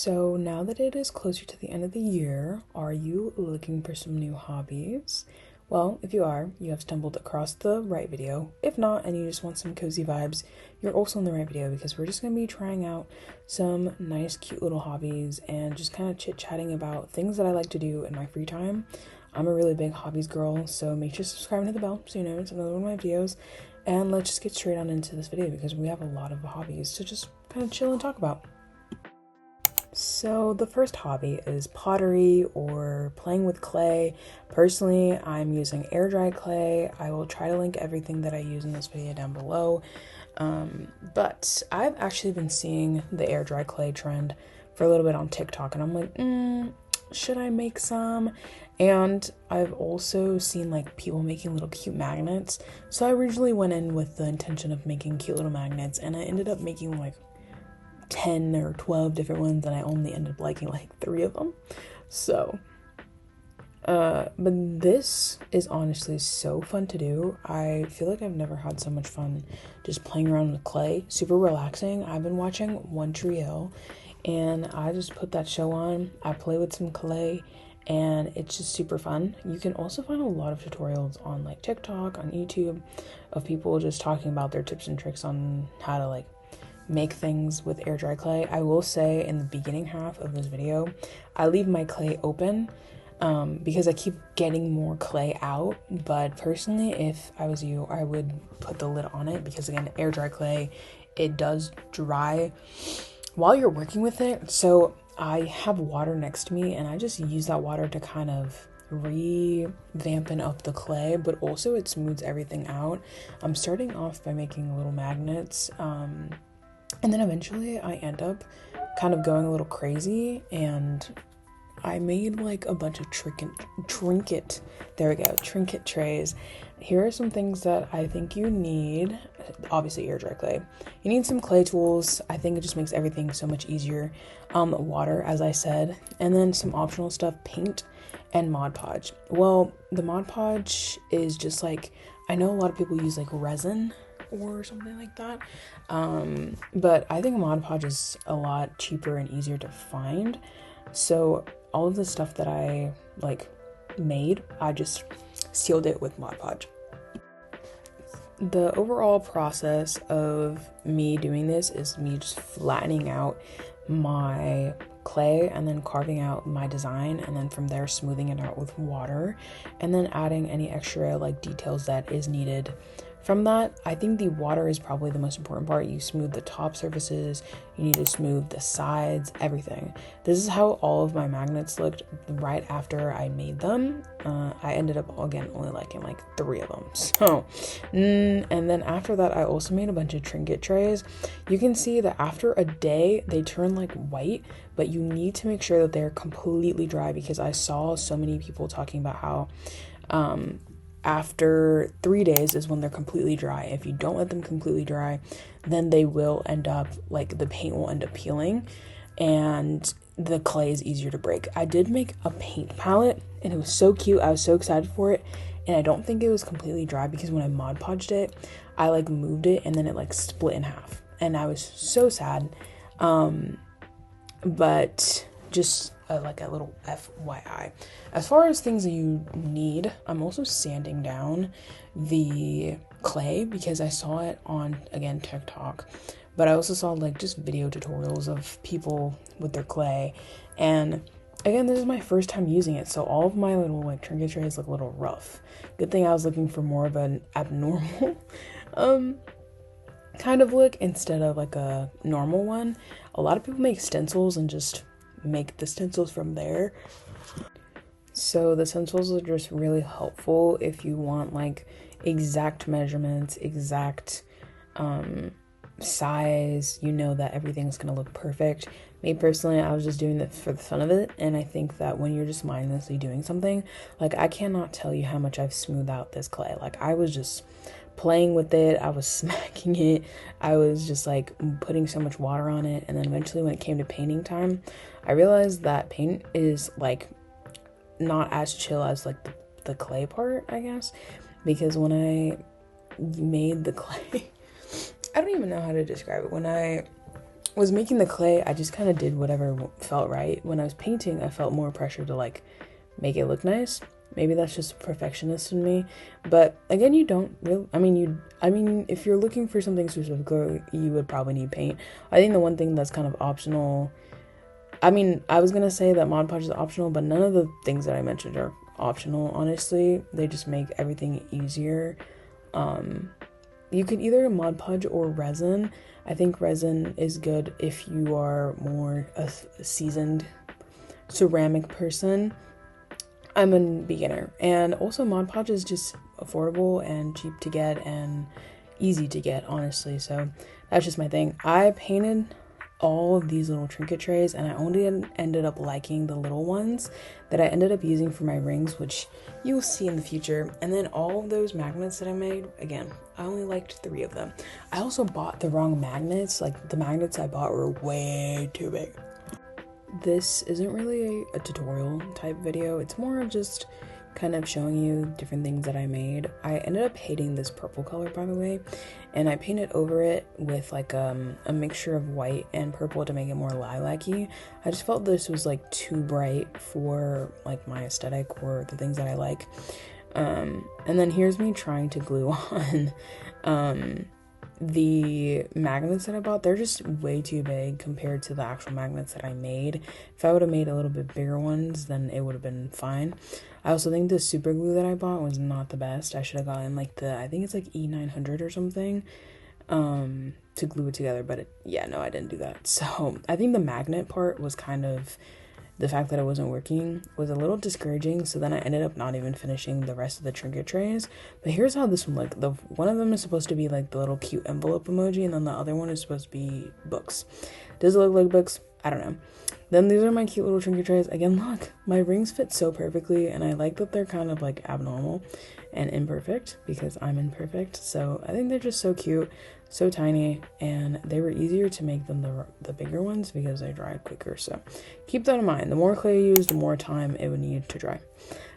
So now that it is closer to the end of the year, are you looking for some new hobbies? Well, if you are, you have stumbled across the right video. If not, and you just want some cozy vibes, you're also in the right video because we're just going to be trying out some nice, cute little hobbies and just kind of chit-chatting about things that I like to do in my free time. I'm a really big hobbies girl, so make sure to subscribe to the bell so you know it's another one of my videos. And let's just get straight on into this video because we have a lot of hobbies to just kind of chill and talk about. So the first hobby is pottery or playing with clay. Personally, I'm using air dry clay. I will try to link everything that I use in this video down below. But I've actually been seeing the air dry clay trend for a little bit on TikTok, and I'm like, should I make some? And I've also seen like people making little cute magnets. So I originally went in with the intention of making cute little magnets, and I ended up making like 10 or 12 different ones, and I only ended up liking like 3 of them. So but this is honestly so fun to do. I feel like I've never had so much fun just playing around with clay. Super relaxing. I've been watching One Tree Hill, and I just put that show on. I play with some clay, and it's just super fun. You can also find a lot of tutorials on like TikTok, on YouTube, of people just talking about their tips and tricks on how to like make things with air dry clay. I will say in the beginning half of this video, I leave my clay open because I keep getting more clay out. But personally, if I was you, I would put the lid on it because again, air dry clay, it does dry while you're working with it. So I have water next to me, and I just use that water to kind of revamp up the clay, but also it smooths everything out. I'm starting off by making little magnets, and then eventually I end up kind of going a little crazy, and I made like a bunch of trinket trays. Here are some things that I think you need. Obviously air dry clay. You need some clay tools. I think it just makes everything so much easier. Water, as I said, and then some optional stuff, paint and Mod Podge. Well, the Mod Podge is just like, I know a lot of people use like resin or something like that, but I think Mod Podge is a lot cheaper and easier to find. So all of the stuff that I like made, I just sealed it with Mod Podge. The overall process of me doing this is me just flattening out my clay and then carving out my design, and then from there smoothing it out with water, and then adding any extra like details that is needed. From that, I think the water is probably the most important part. You smooth the top surfaces, you need to smooth the sides, everything. This is how all of my magnets looked right after I made them. I ended up, again, only liking like 3 of them. So, and then after that, I also made a bunch of trinket trays. You can see that after a day, they turn like white, but you need to make sure that they're completely dry, because I saw so many people talking about how, after 3 days is when they're completely dry. If you don't let them completely dry, then they will end up like the paint will end up peeling, and the clay is easier to break. I did make a paint palette, and it was so cute. I was so excited for it, and I don't think it was completely dry because when I Mod Podged it, I like moved it and then it like split in half, and I was so sad. But just like a little FYI. As far as things that you need, I'm also sanding down the clay because I saw it on, again, TikTok, but I also saw like just video tutorials of people with their clay. And again, this is my first time using it, so all of my little like trinket trays look a little rough. Good thing I was looking for more of an abnormal kind of look instead of like a normal one. A lot of people make stencils and just make the stencils from there. So the stencils are just really helpful if you want like exact measurements, exact size, you know that everything's gonna look perfect. Me personally, I was just doing this for the fun of it, and I think that when you're just mindlessly doing something, like I cannot tell you how much I've smoothed out this clay. Like I was just playing with it, I was smacking it, I was just like putting so much water on it, and then eventually when it came to painting time, I realized that paint is like not as chill as like the clay part, I guess, because when I made the clay I don't even know how to describe it. When I was making the clay, I just kind of did whatever felt right. When I was painting, I felt more pressure to like make it look nice. Maybe that's just a perfectionist in me. But again, you don't really, I mean, if you're looking for something specific, you would probably need paint. I think the one thing that's kind of optional, I mean, I was gonna say that Mod Podge is optional, but none of the things that I mentioned are optional, honestly. They just make everything easier. You could either Mod Podge or resin. I think resin is good if you are more a seasoned ceramic person. I'm a beginner, and also Mod Podge is just affordable and cheap to get and easy to get, honestly. So that's just my thing. I painted all of these little trinket trays, and I only ended up liking the little ones that I ended up using for my rings, which you'll see in the future. And then all of those magnets that I made, again, I only liked 3 of them. I also bought the wrong magnets. Like, the magnets I bought were way too big. This isn't really a tutorial type video. It's more of just kind of showing you different things that I made. I ended up hating this purple color, by the way, and I painted over it with like a mixture of white and purple to make it more lilac-y. I just felt this was like too bright for like my aesthetic or the things that I like. And then here's me trying to glue on the magnets that I bought. They're just way too big compared to the actual magnets that I made. If I would have made a little bit bigger ones, then it would have been fine. I also think the super glue that I bought was not the best. I should have gotten like I think it's like E900 or something, to glue it together, but yeah, no, I didn't do that. So I think the magnet part was kind of, the fact that it wasn't working was a little discouraging. So then I ended up not even finishing the rest of the trinket trays. But here's how this one looked. One of them is supposed to be like the little cute envelope emoji, and then the other one is supposed to be books. Does it look like books? I don't know. Then these are my cute little trinket trays. Again, look, my rings fit so perfectly, and I like that they're kind of like abnormal and imperfect because I'm imperfect. So I think they're just so cute, so tiny, and they were easier to make than the bigger ones because they dried quicker. So keep that in mind. The more clay you use, the more time it would need to dry.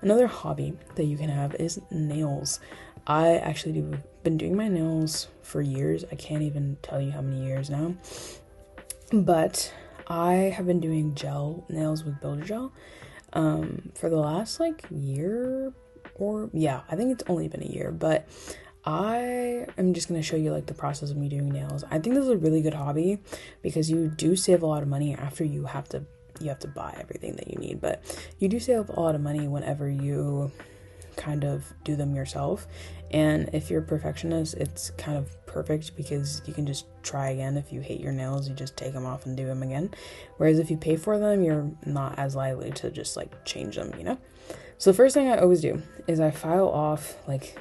Another hobby that you can have is nails. I actually been doing my nails for years. I can't even tell you how many years now, but I have been doing gel nails with builder gel for the last like year, or yeah, I think it's only been a year, but I am just going to show you like the process of me doing nails. I think this is a really good hobby because you do save a lot of money after you have to buy everything that you need, but you do save a lot of money whenever you kind of do them yourself. And if you're a perfectionist, it's kind of perfect because you can just try again. If you hate your nails, you just take them off and do them again. Whereas if you pay for them, you're not as likely to just like change them, you know? So the first thing I always do is I file off like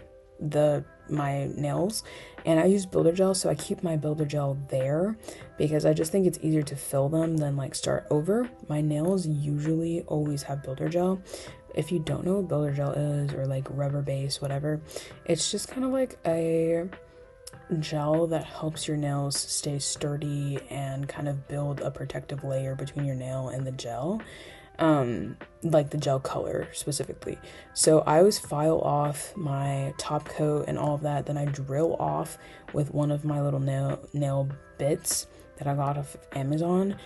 my nails, and I use builder gel, so I keep my builder gel there because I just think it's easier to fill them than like start over. My nails usually always have builder gel. If you don't know what builder gel is, or like rubber base, whatever, it's just kind of like a gel that helps your nails stay sturdy and kind of build a protective layer between your nail and the gel, like the gel color specifically. So I always file off my top coat and all of that, then I drill off with one of my little nail bits that I got off of Amazon.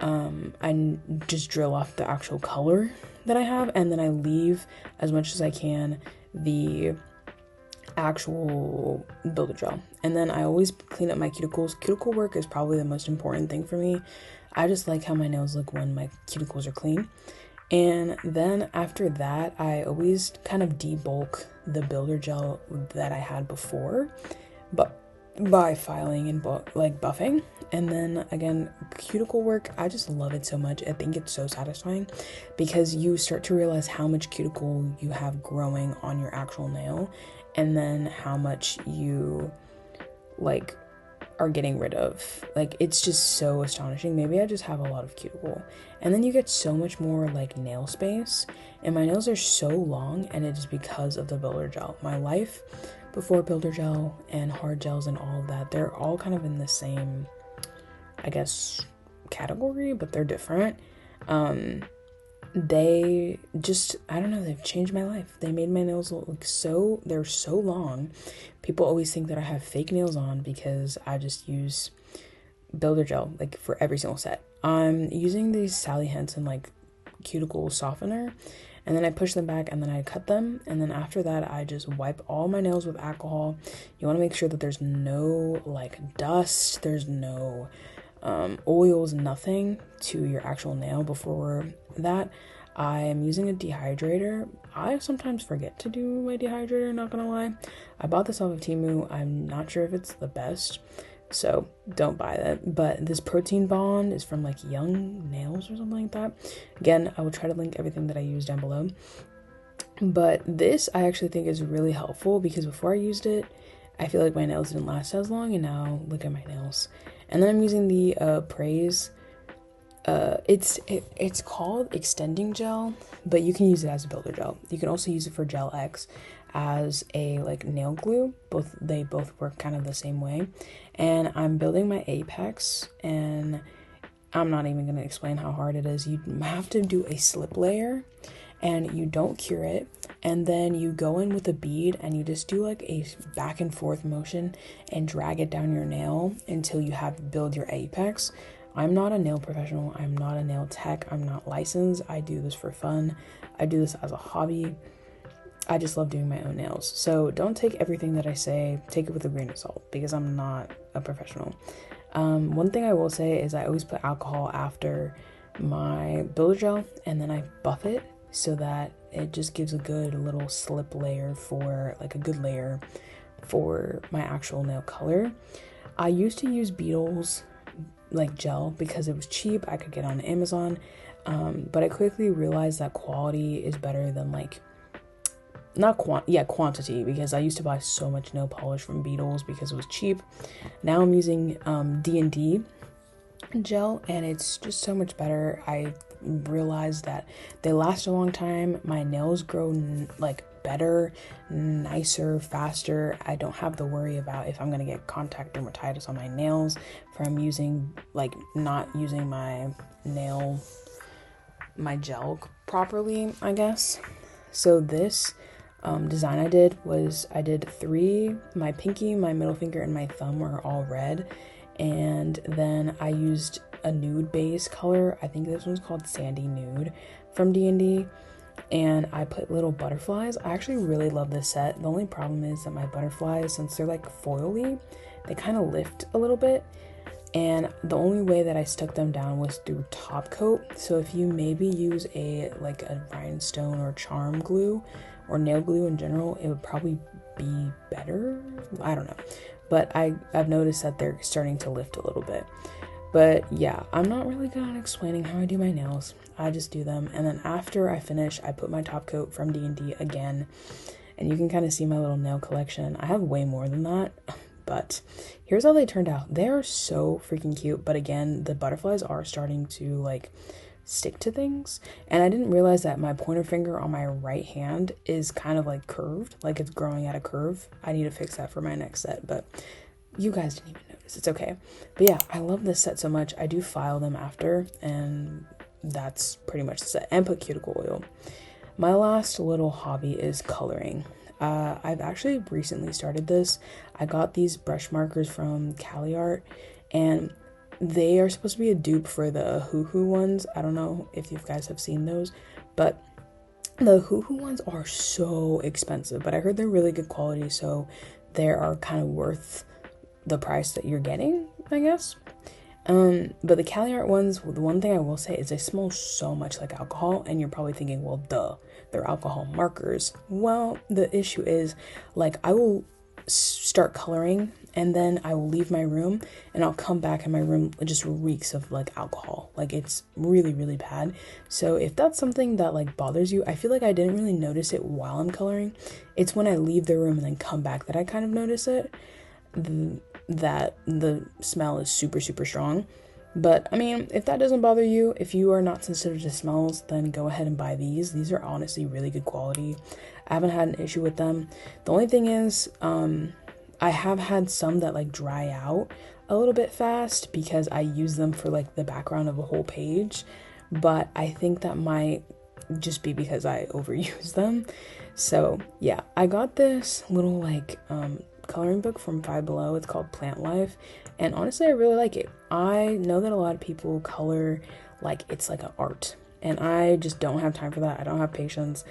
I just drill off the actual color that I have, and then I leave as much as I can the actual builder gel. And then I always clean up my cuticles. Cuticle work is probably the most important thing for me. I just like how my nails look when my cuticles are clean. And then after that, I always kind of debulk the builder gel that I had before, but by filing and buffing. And then again, cuticle work, I just love it so much. I think it's so satisfying because you start to realize how much cuticle you have growing on your actual nail, and then how much you like are getting rid of. Like, it's just so astonishing. Maybe I just have a lot of cuticle, and then you get so much more like nail space, and my nails are so long, and it is because of the builder gel. My life before builder gel and hard gels and all of that, they're all kind of in the same, I guess, category, but they're different. They just, I don't know, they've changed my life. They made my nails look they're so long. People always think that I have fake nails on because I just use builder gel, like for every single set. I'm using these Sally Hansen like cuticle softener, and then I push them back and then I cut them, and then after that I just wipe all my nails with alcohol. You want to make sure that there's no like dust, there's no oils, nothing to your actual nail. Before that, I am using a dehydrator. I sometimes forget to do my dehydrator, not gonna lie. I bought this off of Temu. I'm not sure if it's the best, so don't buy that. But this protein bond is from like Young Nails or something like that. Again, I will try to link everything that I use down below. But this I actually think is really helpful, because before I used it, I feel like my nails didn't last as long, and now look at my nails. And then I'm using the Praise. It's called extending gel, but you can use it as a builder gel. You can also use it for Gel X as a like nail glue. They both work kind of the same way. And I'm building my apex, and I'm not even going to explain how hard it is. You have to do a slip layer, and you don't cure it, and then you go in with a bead and you just do like a back and forth motion and drag it down your nail until you have build your apex. I'm not a nail professional, I'm not a nail tech, I'm not licensed. I do this for fun, I do this as a hobby. I just love doing my own nails. So don't take everything that I say, take it with a grain of salt, because I'm not a professional. One thing I will say is I always put alcohol after my builder gel, and then I buff it so that it just gives a good little slip layer, for like a good layer for my actual nail color. I used to use Beetles like gel because it was cheap, I could get on Amazon, but I quickly realized that quality is better than like quantity, because I used to buy so much nail polish from Beetles because it was cheap. Now I'm using D&D gel, and it's just so much better. I realized that they last a long time, my nails grow like better, nicer, faster. I don't have to worry about if I'm gonna get contact dermatitis on my nails from using like not using my gel properly, I guess. So this design I did was, I did 3, my pinky, my middle finger, and my thumb were all red, and then I used a nude base color. I think this one's called Sandy Nude from D&D, and I put little butterflies. I actually really love this set. The only problem is that my butterflies, since they're like foily, they kind of lift a little bit, and the only way that I stuck them down was through top coat. So if you maybe use a rhinestone or charm glue or nail glue in general, it would probably be better. I don't know, but I've noticed that they're starting to lift a little bit. But yeah, I'm not really good at explaining how I do my nails. I just do them, and then after I finish, I put my top coat from D&D again, and you can kind of see my little nail collection. I have way more than that, but here's how they turned out. They are so freaking cute, but again, the butterflies are starting to like stick to things, and I didn't realize that my pointer finger on my right hand is kind of like curved, like it's growing at a curve. I need to fix that for my next set, but you guys didn't even notice. It's okay. But yeah, I love this set so much. I do file them after, and that's pretty much the set, and put cuticle oil. My last little hobby is coloring. I've actually recently started this. I got these brush markers from Cali Art, and they are supposed to be a dupe for the Hoo Hoo ones. I don't know if you guys have seen those, but the Hoo Hoo ones are so expensive, but I heard they're really good quality, so they are kind of worth the price that you're getting, I guess. But the Cali Art ones, the one thing I will say is they smell so much like alcohol, and you're probably thinking, well, duh, they're alcohol markers. Well, the issue is, like, I will start coloring, and then I will leave my room, and I'll come back, and my room just reeks of like alcohol. Like, it's really, really bad. So if that's something that like bothers you, I feel like I didn't really notice it while I'm coloring. It's when I leave the room and then come back that I kind of notice it, that the smell is super, super strong. But I mean, if that doesn't bother you, if you are not sensitive to smells, then go ahead and buy these. These are honestly really good quality. I haven't had an issue with them. The only thing is, I have had some that like dry out a little bit fast because I use them for like the background of a whole page, but I think that might just be because I overuse them. So yeah, I got this little like coloring book from vllo. It's called Plant Life, and honestly I really like it. I know that a lot of people color like it's like an art, and I just don't have time for that. I don't have patience.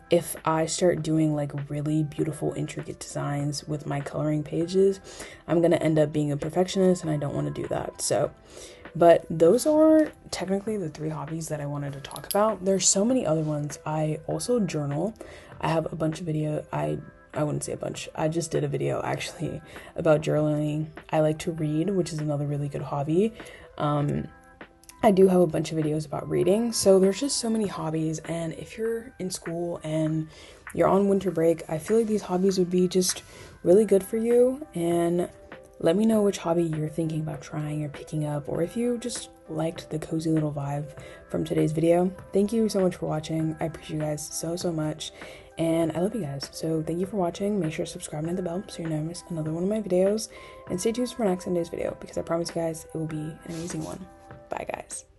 If I start doing like really beautiful intricate designs with my coloring pages, I'm gonna end up being a perfectionist, and I don't want to do that. So but those are technically the 3 hobbies that I wanted to talk about. There's so many other ones. I also journal. I have a bunch of video. I wouldn't say a bunch. I just did a video actually about journaling. I like to read, which is another really good hobby. I do have a bunch of videos about reading. So there's just so many hobbies, and if you're in school and you're on winter break, I feel like these hobbies would be just really good for you. And let me know which hobby you're thinking about trying or picking up, or if you just liked the cozy little vibe from today's video. Thank you so much for watching. I appreciate you guys so much, and I love you guys. So thank you for watching. Make sure to subscribe and hit the bell so you never miss another one of my videos, and stay tuned for next Sunday's video, because I promise you guys it will be an amazing one. Bye guys.